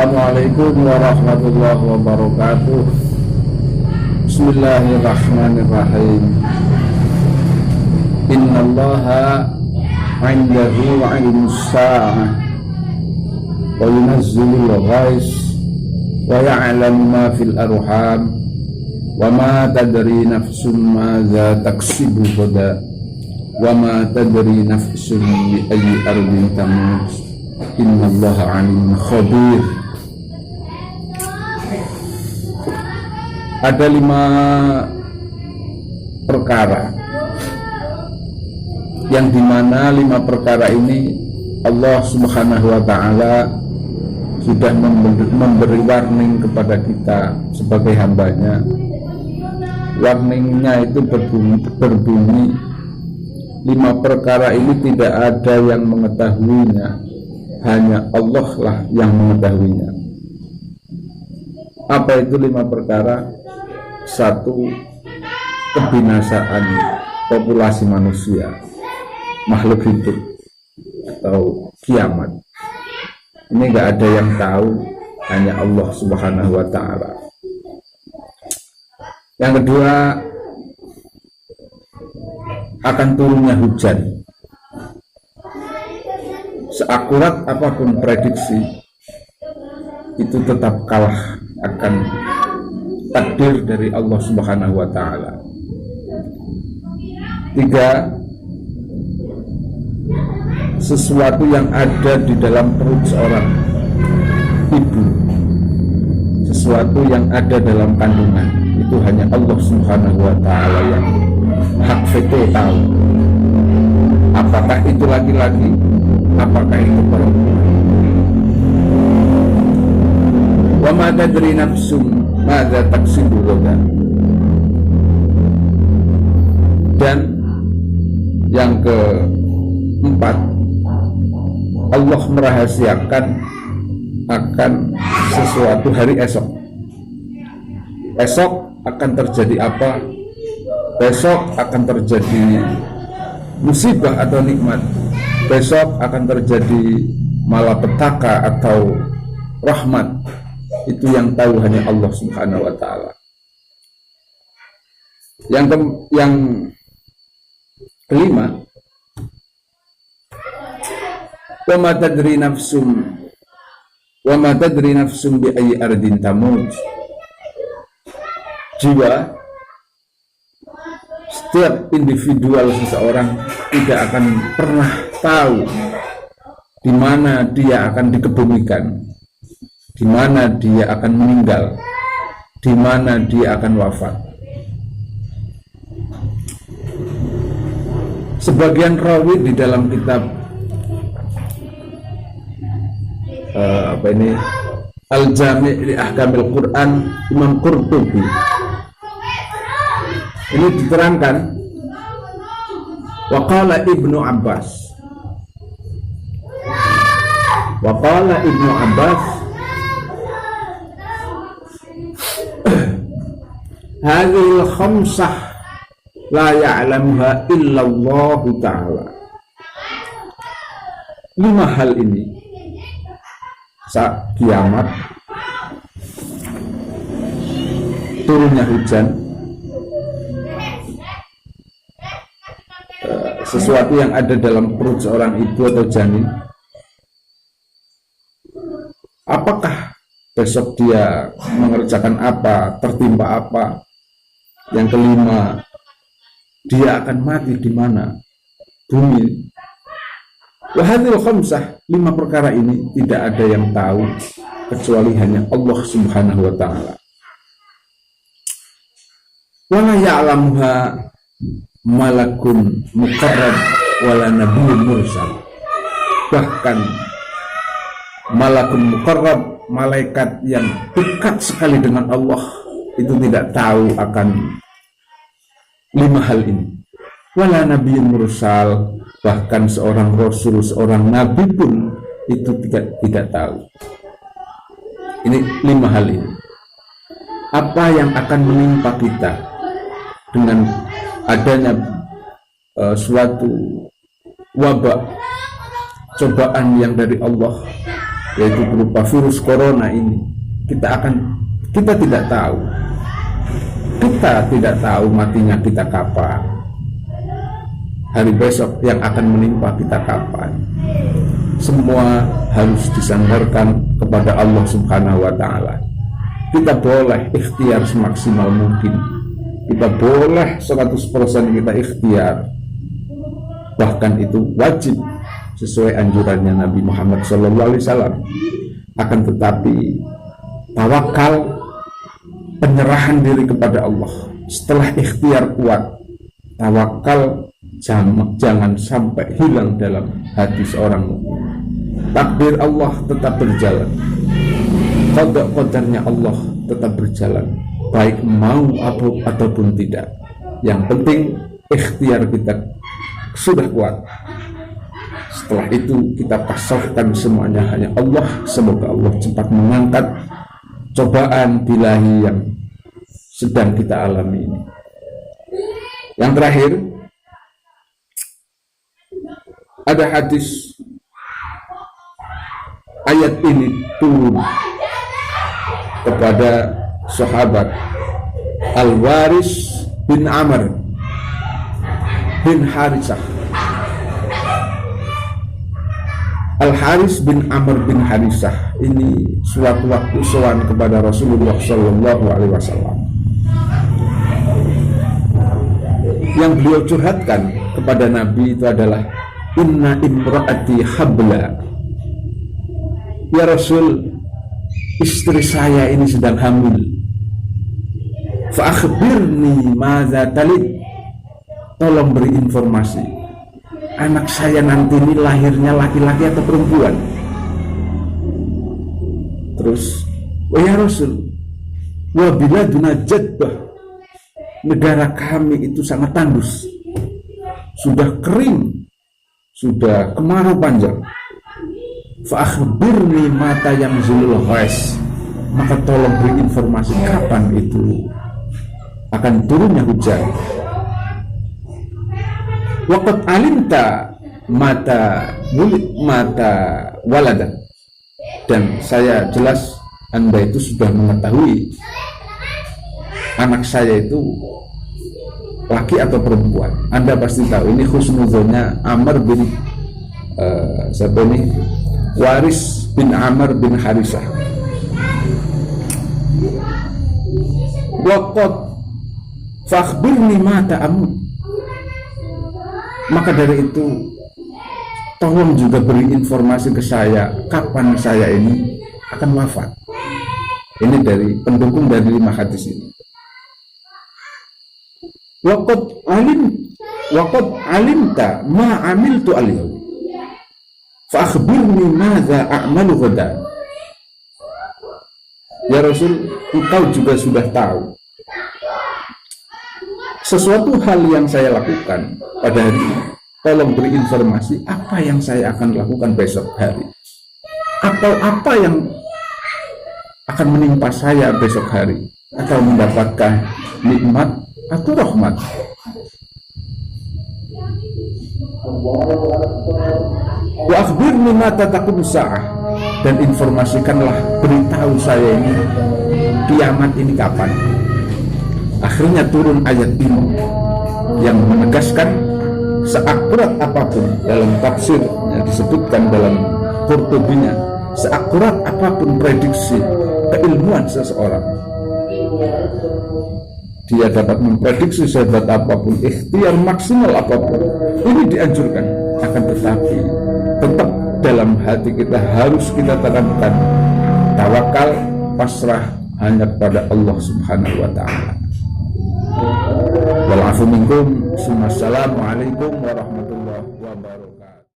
Assalamualaikum warahmatullahi wabarakatuh. Bismillahirrahmanirrahim. Innallaha 'indahu 'ilmus sa'ah wa yunazzilul ghais wa ya'lamu ma fil arham wa ma tadri nafsun madza taksibu ghadan wa ma tadri nafsun bi ayyi ardin tamut. Innallaha 'alimun khabir. Ada 5 perkara yang dimana 5 perkara ini Allah Subhanahu wa ta'ala sudah memberi warning kepada kita sebagai hambanya. Warningnya itu berbunyi 5 perkara ini tidak ada yang mengetahuinya, hanya Allah lah yang mengetahuinya. Apa itu 5 perkara? 1. Kebinasaan populasi manusia, makhluk hidup, atau kiamat. Ini gak ada yang tahu, hanya Allah Subhanahu wa ta'ala. Yang kedua, akan turunnya hujan. Seakurat apapun prediksi, itu tetap kalah akan takdir dari Allah Subhanahu wa ta'ala. 3. Sesuatu yang ada di dalam perut seorang ibu, sesuatu yang ada dalam kandungan, itu hanya Allah Subhanahu wa ta'ala yang hak veto tahu. Apakah itu laki-laki, apakah itu perempuan. Wa ma tadri nafsum madza taksibu ghadan. Dan yang keempat, Allah merahasiakan akan sesuatu hari esok. Esok akan terjadi apa? Besok akan terjadi musibah atau nikmat. Besok akan terjadi malapetaka atau rahmat. Itu yang tahu hanya Allah Subhanahu wa ta'ala. Yang kelima, wa ma tadri nafsum bi ayyi ardin tamut. Jiwa, setiap individual seseorang tidak akan pernah tahu di mana dia akan dikebumikan, di mana dia akan meninggal, di mana dia akan wafat. Sebagian rawi di dalam kitab Al-Jami' li Ahkamil Quran, Imam Qurtubi, ini diterangkan, waqala Ibnu Abbas, hadhil khamsah la ya'lamuha illallah ta'ala. 5 hal ini, saat kiamat, turunnya hujan, sesuatu yang ada dalam perut seorang ibu atau janin, apakah besok dia mengerjakan apa, tertimpa apa. Yang kelima, dia akan mati di mana? Bumi. Wahadil khamsah, 5 perkara ini tidak ada yang tahu kecuali hanya Allah Subhanahu wa ta'ala. Wala ya'lamuha malakun muqarrab wala nabiyyun mursal. Bahkan malakun muqarrab, malaikat yang dekat sekali dengan Allah, itu tidak tahu akan 5 hal ini. Wala nabiyyun mursal, bahkan seorang rasul, seorang nabi pun itu tidak tahu. Ini 5 hal ini. Apa yang akan menimpa kita dengan adanya suatu wabah, cobaan yang dari Allah, yaitu berupa virus corona ini, kita tidak tahu. Kita tidak tahu matinya kita kapan, hari besok yang akan menimpa kita kapan. Semua harus disandarkan kepada Allah Subhanahu wa Ta'ala. Kita boleh ikhtiar semaksimal mungkin, kita boleh 100% kita ikhtiar, bahkan itu wajib sesuai anjurannya Nabi Muhammad SAW. Akan tetapi tawakal, penyerahan diri kepada Allah setelah ikhtiar kuat, tawakal jangan sampai hilang dalam hati seorang mukmin. Takdir Allah tetap berjalan, qada qadarnya Allah tetap berjalan, baik mau ataupun tidak. Yang penting ikhtiar kita sudah kuat. Setelah itu kita pasrahkan semuanya hanya Allah. Semoga Allah cepat mengangkat cobaan bilahi yang sedang kita alami ini. Yang terakhir, ada hadis, ayat ini turun kepada sahabat Al-Waris bin Amr bin Harisah. Al-Haris bin Amr bin Harisah ini suatu waktu sowan kepada Rasulullah Shallallahu Alaihi Wasallam. Yang beliau curhatkan kepada Nabi itu adalah, inna imraati habla. Ya Rasul, istri saya ini sedang hamil. Fa akhbirni madza talid. Tolong beri informasi, anak saya nanti ini lahirnya laki-laki atau perempuan. Terus, ya Rasul, wa biladuna jadbah, negara kami itu sangat tandus, sudah kering, sudah kemarau panjang. Fa akhbirni mata yang zulul ghais, maka tolong beri informasi kapan itu akan turunnya hujan. Waqad alimta mata walada, dan saya jelas Anda itu sudah mengetahui anak saya itu laki atau perempuan. Anda pasti tahu. Ini husnuzonnya Amr bin siapa ini? Waris bin Amr bin Harisah. Waqad fakhbirni mata amun. Maka dari itu tolong juga beri informasi ke saya kapan saya ini akan wafat. Ini dari pendukung dari 5 hadis ini. Waqad alimta ma amiltu al-yawm fa akhbirni madza a'malu ghadan. Ya Rasul, engkau juga sudah tahu sesuatu hal yang saya lakukan pada hari ini. Tolong beri informasi apa yang saya akan lakukan besok hari, atau apa yang akan menimpa saya besok hari, atau mendapatkan nikmat atau rahmat. Wa akhbirni mata taqum sa'ah, dan informasikanlah, beritahu saya ini kiamat ini kapan. Akhirnya turun ayat ini yang menegaskan seakurat apapun, dalam tafsir yang disebutkan dalam Qurtubinya, seakurat apapun prediksi keilmuan seseorang, dia dapat memprediksi sehebat apapun, ikhtiar maksimal apapun, ini dianjurkan. Akan tetapi tetap dalam hati kita harus kita tanamkan tawakal, pasrah hanya kepada Allah Subhanahu wa Ta'ala. Wal afu minkum. Assalamualaikum warahmatullahi wabarakatuh.